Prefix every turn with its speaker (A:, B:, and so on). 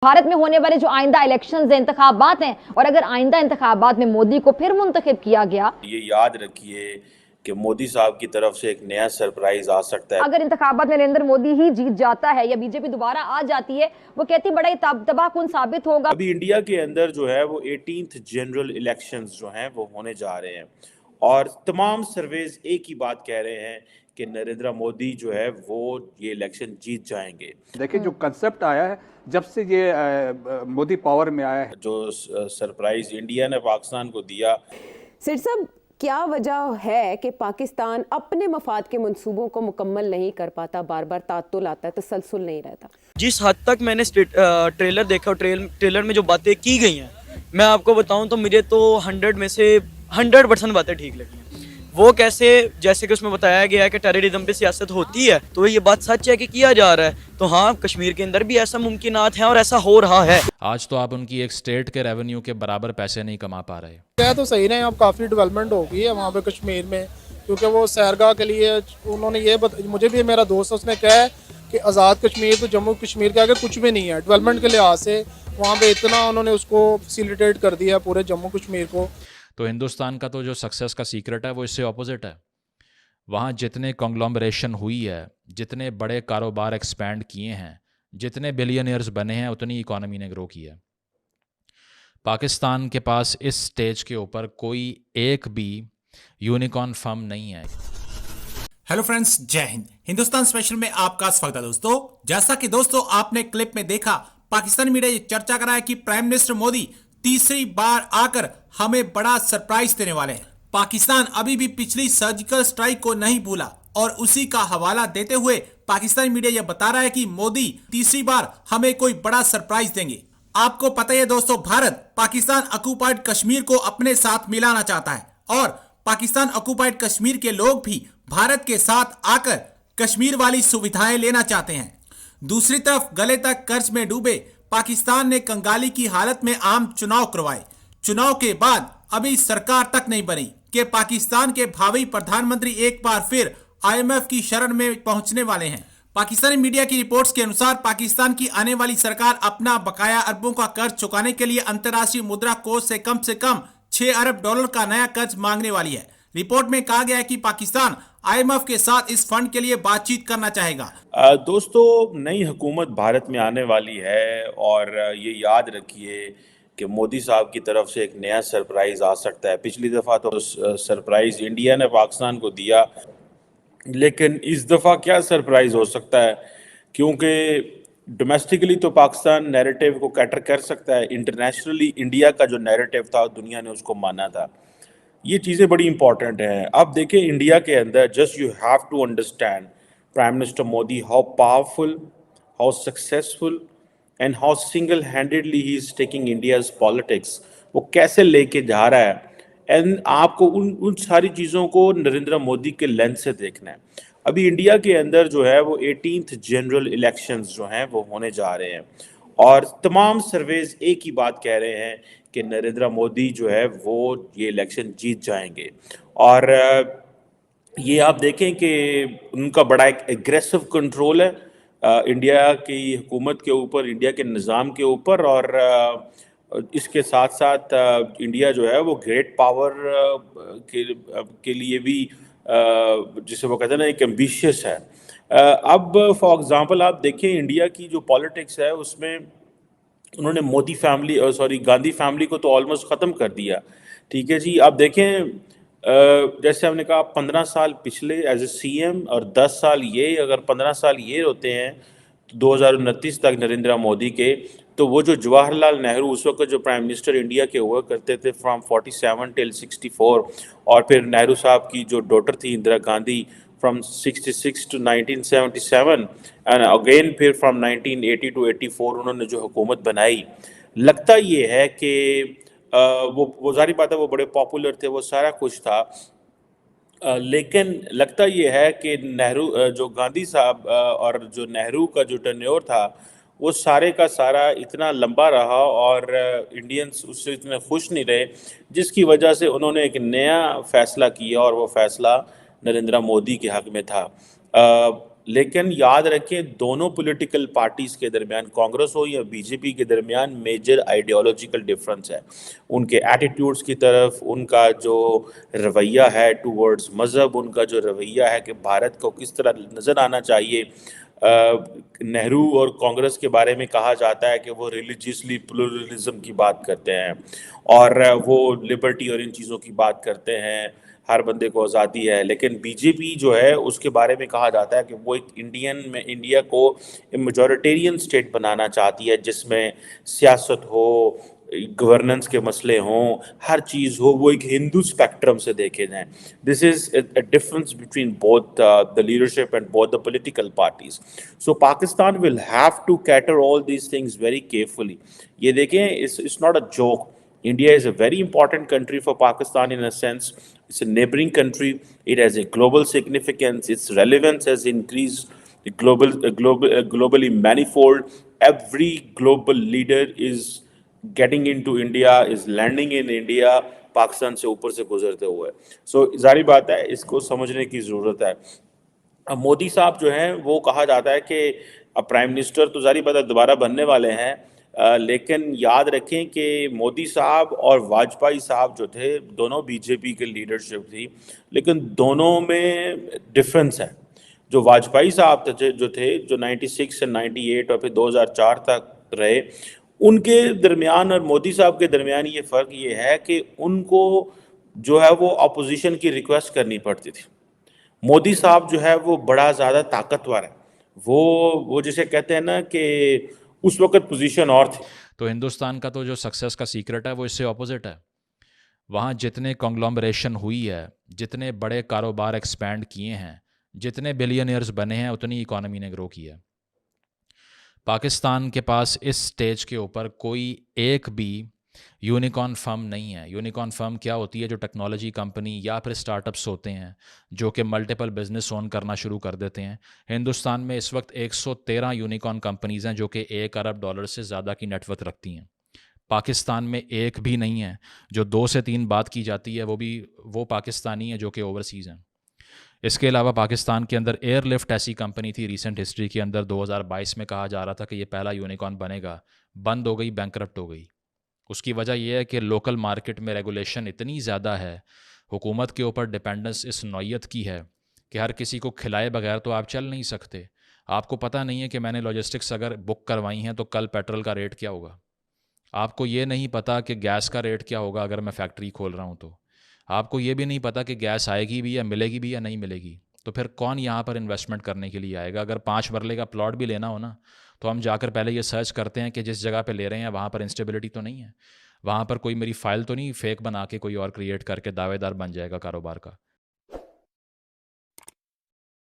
A: भारत में होने वाले जो आइंदा इलेक्शंस हैं, इंतखाबात हैं, और अगर आइंदा इंतखाबात में मोदी को फिर मुंतखब किया गया,
B: ये याद रखिए कि मोदी साहब की तरफ से एक नया सरप्राइज आ सकता है।
A: अगर इंतखाबात में नरेंद्र मोदी ही जीत जाता है या बीजेपी दोबारा आ जाती है, वो कहती बड़ा ही तबाहकुन साबित होगा।
B: अभी इंडिया के अंदर जो है वो 18th जनरल इलेक्शंस जो हैं वो होने जा रहे हैं और तमाम सर्वेज एक ही बात कह रहे हैं कि नरेंद्र मोदी जो है वो ये इलेक्शन जीत जाएंगे।
C: देखिए जो कंसेप्ट आया है जब से ये मोदी पावर में आया है,
B: जो सरप्राइज इंडिया ने पाकिस्तान को दिया।
D: सिर साहब, क्या वजह है कि पाकिस्तान अपने मफाद के मंसूबों को मुकम्मल नहीं कर पाता, बार बार तातुल आता है, तसलसल नहीं रहता?
E: जिस हद तक मैंने ट्रेलर देखा, ट्रेलर में जो बातें की गई हैं, मैं आपको बताऊं तो मुझे तो 100 में से 100% बातें ठीक लगी हैं। वो कैसे, जैसे कि उसमें बताया गया है कि टेररिज्म पे सियासत होती है, तो ये बात सच है कि किया जा रहा है। तो हाँ, कश्मीर के अंदर भी ऐसा मुमकिनात हैं और ऐसा हो रहा है।
F: आज तो आप उनकी एक स्टेट के रेवेन्यू के बराबर पैसे नहीं कमा पा रहे।
G: क्या तो सही नहीं, अब काफ़ी डेवलपमेंट हो गई है वहाँ पे कश्मीर में, क्योंकि वो सैरगाह के लिए उन्होंने मुझे भी मेरा दोस्त उसने कहा है कि आज़ाद कश्मीर तो जम्मू कश्मीर के आगे कुछ भी नहीं है। डेवलपमेंट के लिहाज से वहाँ पे इतना उन्होंने उसको फैसिलिटेट कर दिया पूरे जम्मू कश्मीर को।
F: तो हिंदुस्तान का तो जो सक्सेस का सीक्रेट है वो इससे ऑपोजिट है। वहाँ जितने कॉन्ग्लोमरेशन हुई है, जितने बड़े कारोबार एक्सपैंड किए हैं, जितने बिलियनियर्स बने हैं, उतनी इकॉनमी ने ग्रो की है। पाकिस्तान के पास इस स्टेज के ऊपर कोई एक भी यूनिकॉर्न फर्म नहीं है।
H: हेलो फ्रेंड्स, जय हिंद। हिंदुस्तान स्पेशल में आपका स्वागत है दोस्तों। जैसा कि दोस्तों आपने क्लिप में देखा, पाकिस्तानी मीडिया ये चर्चा कर रहा है कि प्राइम मिनिस्टर मोदी तीसरी बार आकर हमें बड़ा सरप्राइज देने वाले हैं। पाकिस्तान अभी भी पिछली सर्जिकल स्ट्राइक को नहीं भूला और उसी का हवाला देते हुए पाकिस्तानी मीडिया यह बता रहा है कि मोदी तीसरी बार हमें कोई बड़ा सरप्राइज देंगे। आपको पता है दोस्तों, भारत पाकिस्तान ऑक्युपाइड कश्मीर को अपने साथ मिलाना चाहता है और पाकिस्तान ऑक्युपाइड कश्मीर के लोग भी भारत के साथ आकर कश्मीर वाली सुविधाएं लेना चाहते हैं। दूसरी तरफ गले तक कर्ज में डूबे पाकिस्तान ने कंगाली की हालत में आम चुनाव करवाए। चुनाव के बाद अभी सरकार तक नहीं बनी कि पाकिस्तान के भावी प्रधानमंत्री एक बार फिर IMF की शरण में पहुंचने वाले हैं। पाकिस्तानी मीडिया की रिपोर्ट्स के अनुसार पाकिस्तान की आने वाली सरकार अपना बकाया अरबों का कर्ज चुकाने के लिए अंतर्राष्ट्रीय मुद्रा कोष से कम 6 अरब डॉलर का नया कर्ज मांगने वाली है। रिपोर्ट में कहा गया है कि पाकिस्तान IMF के साथ इस फंड के लिए बातचीत करना चाहेगा।
B: दोस्तों, नई हुकूमत भारत में आने वाली है और ये याद रखिए कि मोदी साहब की तरफ से एक नया सरप्राइज आ सकता है। पिछली दफ़ा तो सरप्राइज इंडिया ने पाकिस्तान को दिया, लेकिन इस दफ़ा क्या सरप्राइज हो सकता है, क्योंकि डोमेस्टिकली तो पाकिस्तान नैरेटिव को कैटर कर सकता है, इंटरनेशनली इंडिया का जो नैरेटिव था दुनिया ने उसको माना था। ये चीज़ें बड़ी इंपॉर्टेंट हैं। अब देखिए, इंडिया के अंदर just you have to understand prime minister Modi how powerful, how successful and how single handedly he is taking India's politics. वो कैसे लेके जा रहा है, एंड आपको उन सारी चीज़ों को नरेंद्र मोदी के लेंस से देखना है। अभी इंडिया के अंदर जो है वो 18th जनरल इलेक्शंस जो हैं वो होने जा रहे हैं और तमाम सर्वेज एक ही बात कह रहे हैं कि नरेंद्र मोदी जो है वो ये इलेक्शन जीत जाएंगे। और ये आप देखें कि उनका बड़ा एक एग्रेसिव कंट्रोल है इंडिया की हुकूमत के ऊपर, इंडिया के निज़ाम के ऊपर, और इसके साथ साथ इंडिया जो है वो ग्रेट पावर के लिए भी जिसे वो कहते हैं ना, एक एम्बिशियस है। अब फॉर एग्जांपल आप देखें, इंडिया की जो पॉलिटिक्स है उसमें उन्होंने मोदी फैमिली गांधी फैमिली को तो ऑलमोस्ट ख़त्म कर दिया। ठीक है जी, आप देखें जैसे हमने कहा 15 साल पिछले एज ए CM और 10 साल ये, अगर 15 साल ये होते हैं तो 2029 तक नरेंद्र मोदी के, तो वो जो जवाहरलाल नेहरू उस वक्त जो प्राइम मिनिस्टर इंडिया के हुआ करते थे फ्रॉम 47 टिल 64, और फिर नेहरू साहब की जो डॉटर थी Indira Gandhi from 66 to 1977 and again फिर फ्रॉम 1980 टू 84 उन्होंने जो हुकूमत बनाई। लगता ये है कि वो जारी बात है वो बड़े पॉपुलर थे, वो सारा कुछ था, लेकिन लगता ये है कि नेहरू जो गांधी साहब और जो नेहरू का जो टेन्योर था वो सारे का सारा इतना लंबा रहा और इंडियंस उससे इतने खुश नहीं रहे, जिसकी वजह से उन्होंने एक नया फ़ैसला किया और वो फ़ैसला नरेंद्र मोदी के हक़ में था। लेकिन याद रखें दोनों पॉलिटिकल पार्टीज के दरमियान, कांग्रेस हो या बीजेपी के दरमियान, मेजर आइडियोलॉजिकल डिफरेंस है। उनके एटीट्यूड्स की तरफ, उनका जो रवैया है टूवर्ड्स मज़हब, उनका जो रवैया है कि भारत को किस तरह नज़र आना चाहिए। नेहरू और कांग्रेस के बारे में कहा जाता है कि वो रिलीजियसली प्लूरलिज्म की बात करते हैं और वो लिबर्टी और इन चीज़ों की बात करते हैं, हर बंदे को आज़ादी है। लेकिन बीजेपी जो है उसके बारे में कहा जाता है कि वो एक इंडिया को मेजॉरिटेरियन स्टेट बनाना चाहती है, जिसमें सियासत हो, गवर्नेंस के मसले हों, हर चीज़ हो, वो एक हिंदू स्पेक्ट्रम से देखे जाएं। This is a difference between both the leadership and both the political parties. So Pakistan will have to cater all these things very carefully. ये देखें, it's not a joke. India is a very important country for Pakistan in a sense. It's a neighboring country. It has a global significance. Its relevance has increased. Globally manifold. Every global leader is getting into India, is landing in India, Pakistan से ऊपर से गुजरते हुए। So जारी बात है, इसको समझने की ज़रूरत है। अब मोदी साहब जो हैं वो कहा जाता है कि अब प्राइम मिनिस्टर तो जारी बात है दोबारा बनने वाले हैं, लेकिन याद रखें कि मोदी साहब और वाजपेयी साहब जो थे, दोनों बीजेपी के लीडरशिप थी, लेकिन दोनों में डिफरेंस है। जो वाजपेयी साहब जो 96 से 98 और फिर 2004 तक रहे, उनके दरमियान और मोदी साहब के दरमियान ये फ़र्क ये है कि उनको जो है वो अपोजिशन की रिक्वेस्ट करनी पड़ती थी। मोदी साहब जो है वो बड़ा ज़्यादा ताकतवर है। वो जिसे कहते हैं ना कि उस वक्त पोजीशन और थी।
F: तो हिंदुस्तान का तो जो सक्सेस का सीक्रेट है वो इससे ऑपोजिट है। वहाँ जितने कॉन्ग्लोमरेशन हुई है, जितने बड़े कारोबार एक्सपैंड किए हैं, जितने बिलियनियर्स बने हैं, उतनी इकॉनमी ने ग्रो किया है। पाकिस्तान के पास इस स्टेज के ऊपर कोई एक भी यूनिकॉर्न फर्म नहीं है। यूनिकॉर्न फर्म क्या होती है? जो टेक्नोलॉजी कंपनी या फिर स्टार्टअप्स होते हैं जो कि मल्टीपल बिजनेस ओन करना शुरू कर देते हैं। हिंदुस्तान में इस वक्त 113 यूनिकॉर्न कंपनीज़ हैं जो कि $1 अरब से ज़्यादा की नेटवर्थ रखती हैं। पाकिस्तान में एक भी नहीं है। जो 2 से 3 बात की जाती है वो पाकिस्तानी है जो कि ओवरसीज़ हैं। इसके अलावा पाकिस्तान के अंदर एयरलिफ्ट ऐसी कंपनी थी रिसेंट हिस्ट्री के अंदर, 2022 में कहा जा रहा था कि ये पहला यूनिकॉर्न बनेगा, बंद हो गई, बैंकरप्ट हो गई। उसकी वजह यह है कि लोकल मार्केट में रेगुलेशन इतनी ज़्यादा है, हुकूमत के ऊपर डिपेंडेंस इस नौयत की है कि हर किसी को खिलाए बगैर तो आप चल नहीं सकते। आपको पता नहीं है कि मैंने लॉजिस्टिक्स अगर बुक करवाई हैं तो कल पेट्रोल का रेट क्या होगा। आपको ये नहीं पता कि गैस का रेट क्या होगा अगर मैं फैक्ट्री खोल रहा हूँ तो। आपको ये भी नहीं पता कि गैस आएगी भी या मिलेगी भी या नहीं मिलेगी। तो फिर कौन यहाँ पर इन्वेस्टमेंट करने के लिए आएगा? अगर 5 मरले का प्लॉट भी लेना हो ना, तो हम जाकर पहले ये सर्च करते हैं कि जिस जगह पे ले रहे हैं वहाँ पर इंस्टेबिलिटी तो नहीं है, वहाँ पर कोई मेरी फ़ाइल तो नहीं फेक बना के कोई और क्रिएट करके दावेदार बन जाएगा कारोबार का।